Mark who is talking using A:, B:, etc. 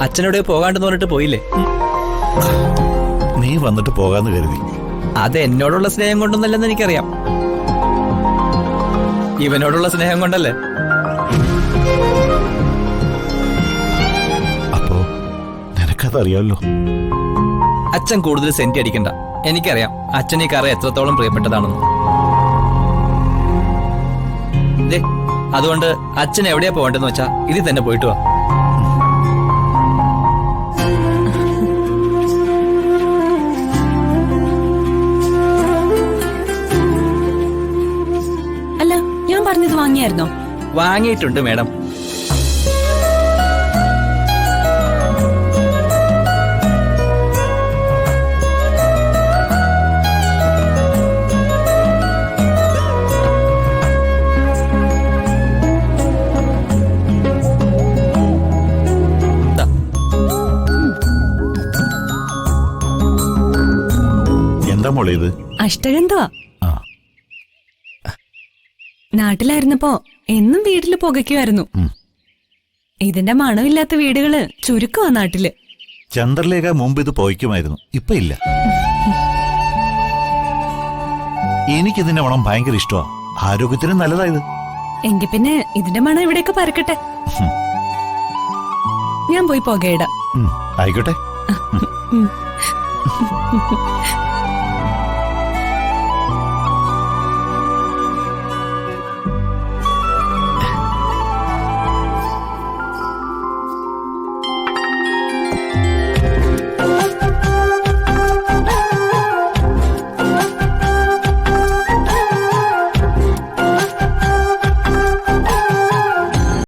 A: അച്ഛനോടെ പോകാണ്ടെന്ന് പറഞ്ഞിട്ട് പോയില്ലേ?
B: നീ വന്നിട്ട് പോകാന്ന് കരുതി.
A: അത് എന്നോടുള്ള സ്നേഹം കൊണ്ടൊന്നല്ലെന്ന് എനിക്കറിയാം, ഇവനോടുള്ള സ്നേഹം കൊണ്ടല്ലേ.
B: അപ്പോ നിനക്കതറിയാലോ.
A: അച്ഛൻ കൂടുതൽ സെന്റി അടിക്കണ്ട. എനിക്കറിയാം അച്ഛൻ ഈ കറ എത്രത്തോളം പ്രിയപ്പെട്ടതാണെന്ന്. അതുകൊണ്ട് അച്ഛൻ എവിടെയാ പോകണ്ടെന്ന് വെച്ചാ ഇതിൽ തന്നെ പോയിട്ട് വാ.
C: അല്ല, ഞാൻ പറഞ്ഞത് വാങ്ങിയായിരുന്നോ?
A: വാങ്ങിയിട്ടുണ്ട് മേഡം.
B: എന്താ മോളെ ഇത്?
C: അഷ്ടഗന്ധവാ. നാട്ടിലായിരുന്നപ്പോ എന്നും വീട്ടില് പുകയ്ക്കുമായിരുന്നു. ഇതിന്റെ മണമില്ലാത്ത വീടുകള് ചുരുക്കമാ നാട്ടില്.
B: ചന്ദ്രലേഖ മുമ്പ് ഇത് പോയിക്കുമായിരുന്നു, ഇപ്പൊ ഇല്ല. എനിക്കിതിന്റെ മണം ഭയങ്കര ഇഷ്ടമാ. ആരോഗ്യത്തിന് നല്ലതായത്.
C: എങ്കി പിന്നെ ഇതിന്റെ മണം ഇവിടെയൊക്കെ പരക്കട്ടെ. ഞാൻ പോയി പുകയിടാം.
B: ആയിക്കോട്ടെ.